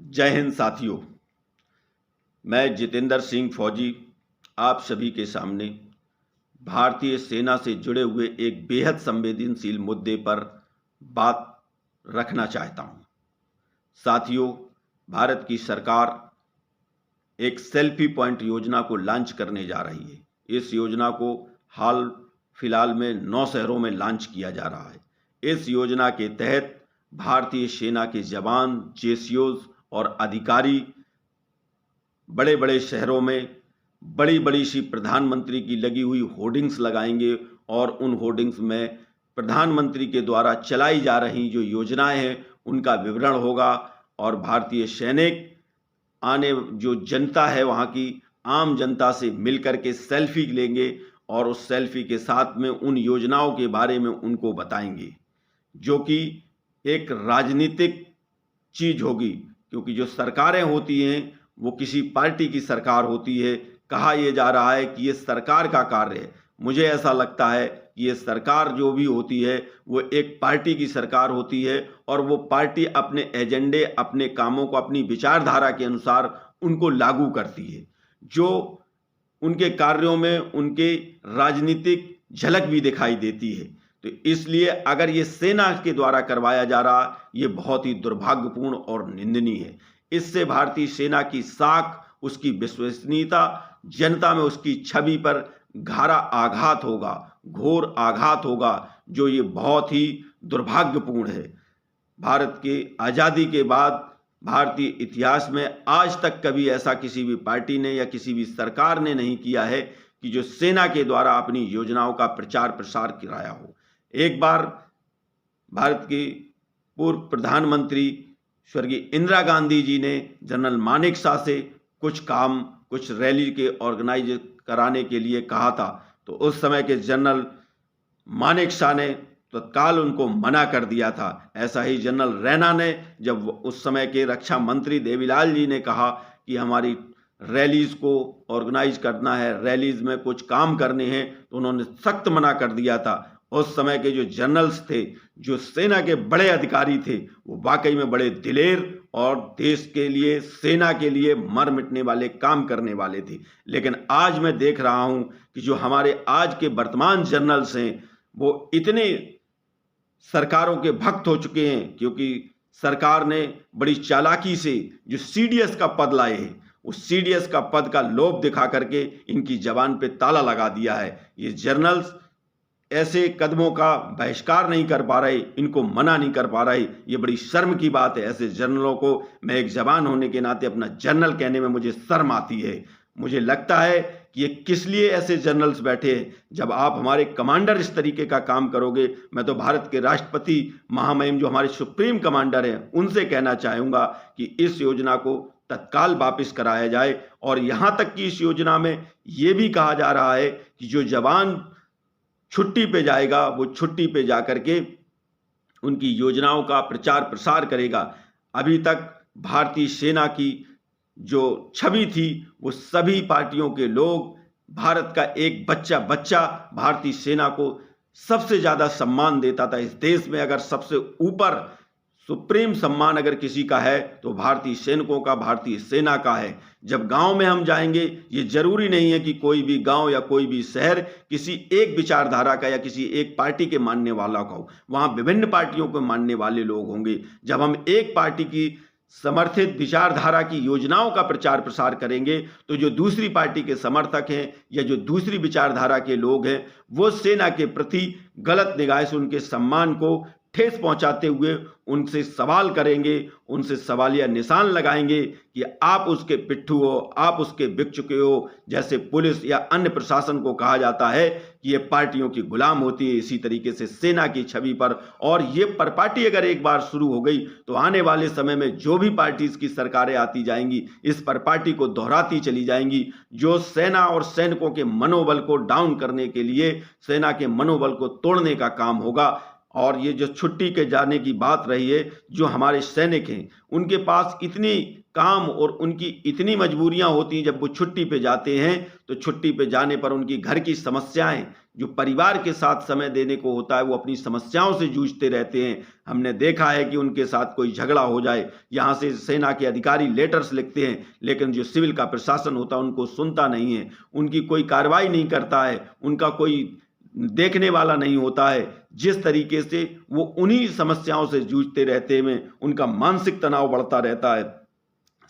जय हिंद साथियों। मैं जितेंद्र सिंह फौजी आप सभी के सामने भारतीय सेना से जुड़े हुए एक बेहद संवेदनशील मुद्दे पर बात रखना चाहता हूं। साथियों, भारत की सरकार एक सेल्फी पॉइंट योजना को लॉन्च करने जा रही है। इस योजना को हाल फिलहाल में 9 शहरों में लॉन्च किया जा रहा है। इस योजना के तहत भारतीय सेना के जवान, जेसीओज और अधिकारी बड़े बड़े शहरों में बड़ी बड़ी सी प्रधानमंत्री की लगी हुई होर्डिंग्स लगाएंगे और उन होर्डिंग्स में प्रधानमंत्री के द्वारा चलाई जा रही जो योजनाएं हैं उनका विवरण होगा। और भारतीय सैनिक आने जो जनता है वहाँ की आम जनता से मिलकर के सेल्फी लेंगे और उस सेल्फी के साथ में उन योजनाओं के बारे में उनको बताएंगे, जो कि एक राजनीतिक चीज होगी। क्योंकि जो सरकारें होती हैं वो किसी पार्टी की सरकार होती है। कहा यह जा रहा है कि ये सरकार का कार्य है। मुझे ऐसा लगता है कि ये सरकार जो भी होती है वो एक पार्टी की सरकार होती है और वो पार्टी अपने एजेंडे, अपने कामों को अपनी विचारधारा के अनुसार उनको लागू करती है, जो उनके कार्यों में उनके राजनीतिक झलक भी दिखाई देती है। तो इसलिए अगर ये सेना के द्वारा करवाया जा रहा, ये बहुत ही दुर्भाग्यपूर्ण और निंदनीय है। इससे भारतीय सेना की साख, उसकी विश्वसनीयता, जनता में उसकी छवि पर गहरा आघात होगा, घोर आघात होगा, जो ये बहुत ही दुर्भाग्यपूर्ण है। भारत के आज़ादी के बाद भारतीय इतिहास में आज तक कभी ऐसा किसी भी पार्टी ने या किसी भी सरकार ने नहीं किया है कि जो सेना के द्वारा अपनी योजनाओं का प्रचार प्रसार कराया हो। एक बार भारत के पूर्व प्रधानमंत्री स्वर्गीय इंदिरा गांधी जी ने जनरल मानेकशॉ से कुछ रैली के ऑर्गेनाइज कराने के लिए कहा था, तो उस समय के जनरल मानेकशॉ ने तत्काल उनको मना कर दिया था। ऐसा ही जनरल रैना ने, जब उस समय के रक्षा मंत्री देवीलाल जी ने कहा कि हमारी रैलीज को ऑर्गेनाइज करना है, रैलीज में कुछ काम करने हैं, तो उन्होंने सख्त मना कर दिया था। उस समय के जो जनरल्स थे, जो सेना के बड़े अधिकारी थे, वो वाकई में बड़े दिलेर और देश के लिए, सेना के लिए मर मिटने वाले काम करने वाले थे। लेकिन आज मैं देख रहा हूं कि जो हमारे आज के वर्तमान जनरल्स हैं वो इतने सरकारों के भक्त हो चुके हैं, क्योंकि सरकार ने बड़ी चालाकी से जो सीडीएस का पद लाए हैं, उस सीडीएस का पद का लोभ दिखा करके इनकी जबान पे ताला लगा दिया है। ये जनरल्स ऐसे कदमों का बहिष्कार नहीं कर पा रहे, इनको मना नहीं कर पा रहे। ये बड़ी शर्म की बात है। ऐसे जनरलों को मैं एक जवान होने के नाते अपना जनरल कहने में मुझे शर्म आती है। मुझे लगता है कि ये किस लिए ऐसे जनरल्स बैठे हैं। जब आप हमारे कमांडर इस तरीके का काम करोगे, मैं तो भारत के राष्ट्रपति महामहिम जो हमारे सुप्रीम कमांडर हैं उनसे कहना चाहूँगा कि इस योजना को तत्काल वापस कराया जाए। और यहाँ तक कि इस योजना में ये भी कहा जा रहा है कि जो जवान छुट्टी पे जाएगा वो छुट्टी पे जाकर के उनकी योजनाओं का प्रचार प्रसार करेगा। अभी तक भारतीय सेना की जो छवि थी वो सभी पार्टियों के लोग, भारत का एक बच्चा भारतीय सेना को सबसे ज्यादा सम्मान देता था। इस देश में अगर सबसे ऊपर सुप्रीम सम्मान अगर किसी का है तो भारतीय सैनिकों का, भारतीय सेना का है। जब गांव में हम जाएंगे, ये जरूरी नहीं है कि कोई भी गांव या कोई भी शहर किसी एक विचारधारा का या किसी एक पार्टी के मानने वाला का हो, वहां विभिन्न पार्टियों को मानने वाले लोग होंगे। जब हम एक पार्टी की समर्थित विचारधारा की योजनाओं का प्रचार प्रसार करेंगे तो जो दूसरी पार्टी के समर्थक हैं या जो दूसरी विचारधारा के लोग हैं वो सेना के प्रति गलत निगाह से उनके सम्मान को ठेस पहुंचाते हुए उनसे सवाल करेंगे, उनसे सवालिया निशान लगाएंगे कि आप उसके पिट्ठू हो, आप उसके बिक चुके हो। जैसे पुलिस या अन्य प्रशासन को कहा जाता है कि ये पार्टियों की गुलाम होती है, इसी तरीके से सेना की छवि पर। और ये परपाटी अगर एक बार शुरू हो गई तो आने वाले समय में जो भी पार्टीज की सरकारें आती जाएंगी, इस परपाटी को दोहराती चली जाएंगी, जो सेना और सैनिकों के मनोबल को डाउन करने के लिए, सेना के मनोबल को तोड़ने का काम होगा। और ये जो छुट्टी के जाने की बात रही है, जो हमारे सैनिक हैं उनके पास इतनी काम और उनकी इतनी मजबूरियां होती हैं, जब वो छुट्टी पे जाते हैं तो छुट्टी पे जाने पर उनकी घर की समस्याएं, जो परिवार के साथ समय देने को होता है वो अपनी समस्याओं से जूझते रहते हैं। हमने देखा है कि उनके साथ कोई झगड़ा हो जाए, यहाँ से सेना के अधिकारी लेटर्स लिखते हैं, लेकिन जो सिविल का प्रशासन होता है उनको सुनता नहीं है, उनकी कोई कार्रवाई नहीं करता है, उनका कोई देखने वाला नहीं होता है। जिस तरीके से वो उन्हीं समस्याओं से जूझते रहते हैं, उनका मानसिक तनाव बढ़ता रहता है।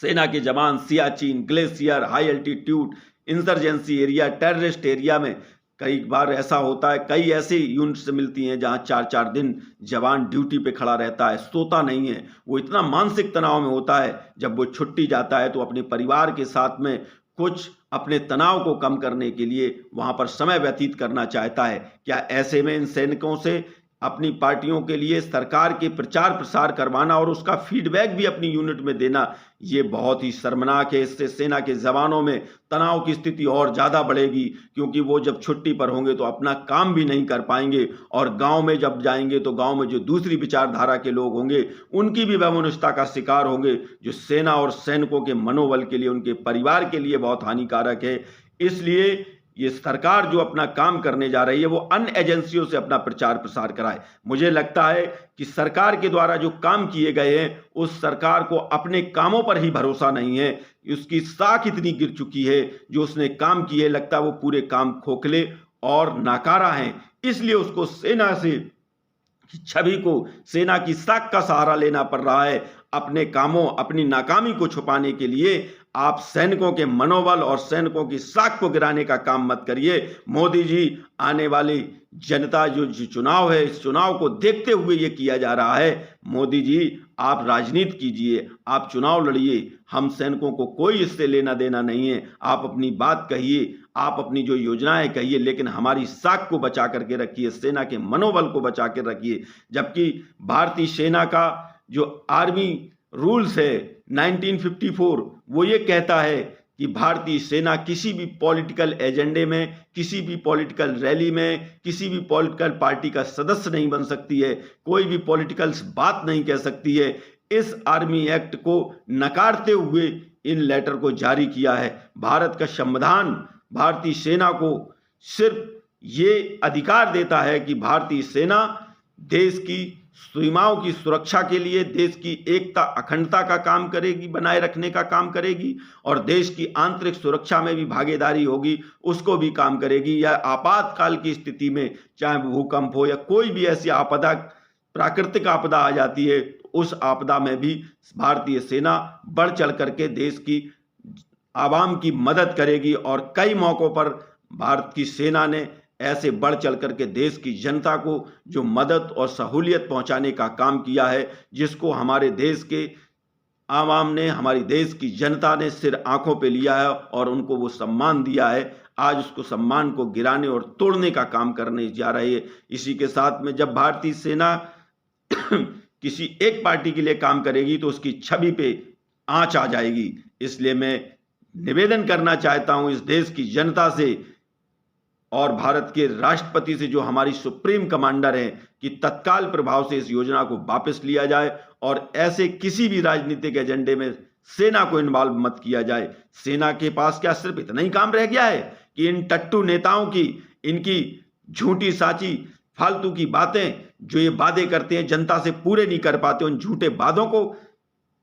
सेना के जवान Siachen, glacier, high altitude, insurgency area, terrorist area में कई बार ऐसा होता है, कई ऐसी यूनिट्स मिलती हैं जहां 4-4 दिन जवान ड्यूटी पे खड़ा रहता है, सोता नहीं है। वो इतना मानसिक तनाव में होता है, जब वो छुट्टी जाता है तो अपने परिवार के साथ में कुछ अपने तनाव को कम करने के लिए वहां पर समय व्यतीत करना चाहता है। क्या ऐसे में इन सैनिकों से अपनी पार्टियों के लिए सरकार के प्रचार प्रसार करवाना और उसका फीडबैक भी अपनी यूनिट में देना, ये बहुत ही शर्मनाक है। इससे सेना के जवानों में तनाव की स्थिति और ज़्यादा बढ़ेगी, क्योंकि वो जब छुट्टी पर होंगे तो अपना काम भी नहीं कर पाएंगे, और गांव में जब जाएंगे तो गांव में जो दूसरी विचारधारा के लोग होंगे उनकी भी वैमनस्यता का शिकार होंगे, जो सेना और सैनिकों के मनोबल के लिए, उनके परिवार के लिए बहुत हानिकारक है। इसलिए ये सरकार जो अपना काम करने जा रही है वो अन्य एजेंसियों से अपना प्रचार प्रसार कराए। मुझे लगता है कि सरकार के द्वारा जो काम किए गए हैं उस सरकार को अपने कामों पर ही भरोसा नहीं है, उसकी साख इतनी गिर चुकी है, जो उसने काम किए लगता है वो पूरे काम खोखले और नाकारा हैं। इसलिए उसको सेना से छवि को, सेना की साख का सहारा लेना पड़ रहा है। अपने कामों, अपनी नाकामी को छुपाने के लिए आप सैनिकों के मनोबल और सैनिकों की साख को गिराने का काम मत करिए। मोदी जी, आने वाली जनता जो चुनाव है, इस चुनाव को देखते हुए ये किया जा रहा है। मोदी जी, आप राजनीति कीजिए, आप चुनाव लड़िए, हम सैनिकों को कोई इससे लेना देना नहीं है। आप अपनी बात कहिए, आप अपनी जो योजनाएं कहिए, लेकिन हमारी साख को बचा करके रखिए, सेना के मनोबल को बचा कर रखिए। जबकि भारतीय सेना का जो आर्मी रूल्स है 1954, वो ये कहता है कि भारतीय सेना किसी भी पॉलिटिकल एजेंडे में, किसी भी पॉलिटिकल रैली में, किसी भी पॉलिटिकल पार्टी का सदस्य नहीं बन सकती है, कोई भी पॉलिटिकल बात नहीं कह सकती है। इस आर्मी एक्ट को नकारते हुए इन लेटर को जारी किया है। भारत का संविधान भारतीय सेना को सिर्फ ये अधिकार देता है कि भारतीय सेना देश की सीमाओं की सुरक्षा के लिए, देश की एकता अखंडता का काम करेगी, बनाए रखने का काम करेगी, और देश की आंतरिक सुरक्षा में भी भागीदारी होगी, उसको भी काम करेगी। या आपातकाल की स्थिति में, चाहे भूकंप हो या कोई भी ऐसी आपदा, प्राकृतिक आपदा आ जाती है, उस आपदा में भी भारतीय सेना बढ़ चढ़ करके देश की आवाम की मदद करेगी। और कई मौकों पर भारत की सेना ने ऐसे बढ़ चढ़ करके देश की जनता को जो मदद और सहूलियत पहुंचाने का काम किया है, जिसको हमारे देश के आवाम ने, हमारी देश की जनता ने सिर आंखों पे लिया है और उनको वो सम्मान दिया है। आज उसको सम्मान को गिराने और तोड़ने का काम करने जा रही है। इसी के साथ में जब भारतीय सेना किसी एक पार्टी के लिए काम करेगी तो उसकी छवि पे आंच आ जाएगी। इसलिए मैं निवेदन करना चाहता हूं इस देश की जनता से और भारत के राष्ट्रपति से, जो हमारी सुप्रीम कमांडर हैं, कि तत्काल प्रभाव से इस योजना को वापस लिया जाए और ऐसे किसी भी राजनीतिक एजेंडे में सेना को इन्वॉल्व मत किया जाए। सेना के पास क्या सिर्फ इतना ही काम रह गया है कि इन टट्टू नेताओं की, इनकी झूठी साची फालतू की बातें, जो ये वादे करते हैं जनता से पूरे नहीं कर पाते, उन झूठे वादों को,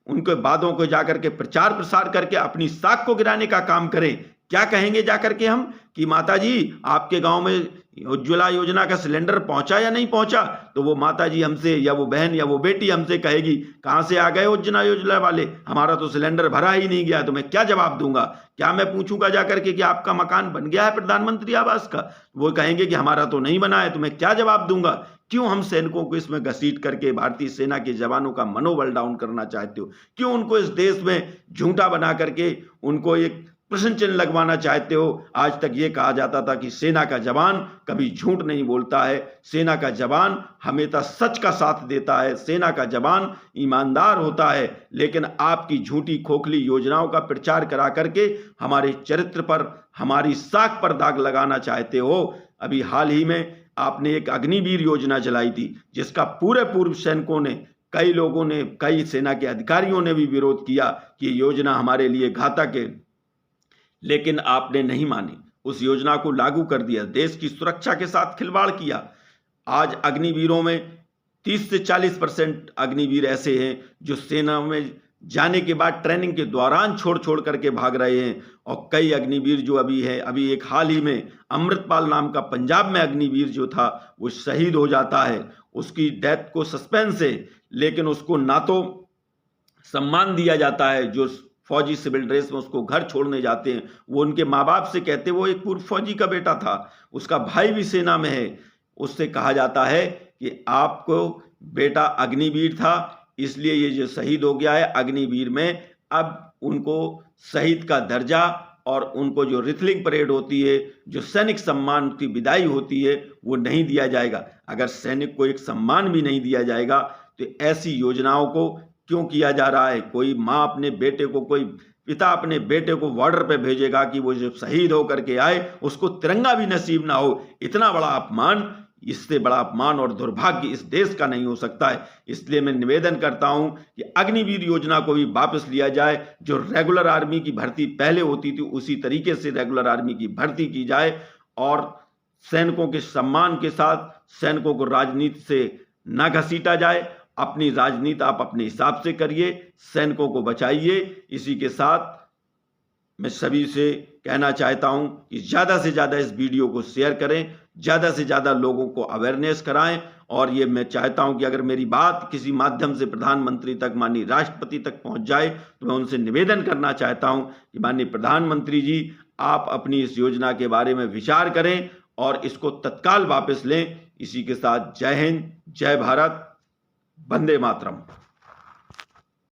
उनके वादों को जाकर के प्रचार प्रसार करके अपनी साख को गिराने का काम करें। क्या कहेंगे जाकर के हम कि माता जी, आपके गांव में उज्ज्वला योजना का सिलेंडर पहुंचा या नहीं पहुंचा? तो वो माता जी हमसे, या वो बहन या वो बेटी हमसे कहेगी, कहां से आ गए उज्ज्वला योजना वाले, हमारा तो सिलेंडर भरा ही नहीं गया। तो मैं क्या जवाब दूंगा? क्या मैं पूछूंगा जाकर के कि आपका मकान बन गया है प्रधानमंत्री आवास का? वो कहेंगे कि हमारा तो नहीं बना है। तो मैं क्या जवाब दूंगा? क्यों हम सैनिकों को इसमें घसीट करके भारतीय सेना के जवानों का मनोबल डाउन करना चाहते हो? क्यों उनको इस देश में झूठा बना करके उनको एक प्रश्न चिन्ह लगवाना चाहते हो? आज तक ये कहा जाता था कि सेना का जवान कभी झूठ नहीं बोलता है, सेना का जवान हमेशा सच का साथ देता है, सेना का जवान ईमानदार होता है। लेकिन आपकी झूठी खोखली योजनाओं का प्रचार करा करके हमारे चरित्र पर, हमारी साख पर दाग लगाना चाहते हो। अभी हाल ही में आपने एक अग्निवीर योजना चलाई थी, जिसका पूरे पूर्व सैनिकों ने, कई लोगों ने, कई सेना के अधिकारियों ने भी विरोध किया कि योजना हमारे लिए घातक है, लेकिन आपने नहीं मानी। उस योजना को लागू कर दिया, देश की सुरक्षा के साथ खिलवाड़ किया। आज अग्निवीरों में 30 से 40% अग्निवीर ऐसे हैं जो सेना में जाने के बाद ट्रेनिंग के दौरान छोड़ करके भाग रहे हैं। और कई अग्निवीर जो अभी है, अभी एक हाल ही में अमृतपाल नाम का पंजाब में अग्निवीर जो था वो शहीद हो जाता है। उसकी डेथ को सस्पेंस है, लेकिन उसको ना तो सम्मान दिया जाता है, जो फौजी सिविल ड्रेस में उसको घर छोड़ने जाते हैं, वो उनके माँ बाप से कहते हैं, वो एक पूर्व फौजी का बेटा था, उसका भाई भी सेना में है, उससे कहा जाता है कि आपको बेटा अग्निवीर था इसलिए ये जो शहीद हो गया है अग्निवीर में, अब उनको शहीद का दर्जा और उनको जो रिथलिंग परेड होती है, जो सैनिक सम्मान की विदाई होती है, वो नहीं दिया जाएगा। अगर सैनिक को एक सम्मान भी नहीं दिया जाएगा तो ऐसी योजनाओं को क्यों किया जा रहा है? कोई माँ अपने बेटे को, कोई पिता अपने बेटे को बॉर्डर पे भेजेगा कि वो जब शहीद होकर के आए उसको तिरंगा भी नसीब ना हो? इतना बड़ा अपमान, इससे बड़ा अपमान और दुर्भाग्य इस देश का नहीं हो सकता है। इसलिए मैं निवेदन करता हूं कि अग्निवीर योजना को भी वापस लिया जाए। जो रेगुलर आर्मी की भर्ती पहले होती थी उसी तरीके से रेगुलर आर्मी की भर्ती की जाए और सैनिकों के सम्मान के साथ सैनिकों को राजनीति से न घसीटा जाए। अपनी राजनीति आप अपने हिसाब से करिए, सैनिकों को बचाइए। इसी के साथ मैं सभी से कहना चाहता हूं कि ज़्यादा से ज़्यादा इस वीडियो को शेयर करें, ज़्यादा से ज़्यादा लोगों को अवेयरनेस कराएं। और ये मैं चाहता हूं कि अगर मेरी बात किसी माध्यम से प्रधानमंत्री तक, माननीय राष्ट्रपति तक पहुंच जाए तो मैं उनसे निवेदन करना चाहता हूं कि माननीय प्रधानमंत्री जी, आप अपनी इस योजना के बारे में विचार करें और इसको तत्काल वापस लें। इसी के साथ जय हिंद, जय भारत, वंदे मातरम।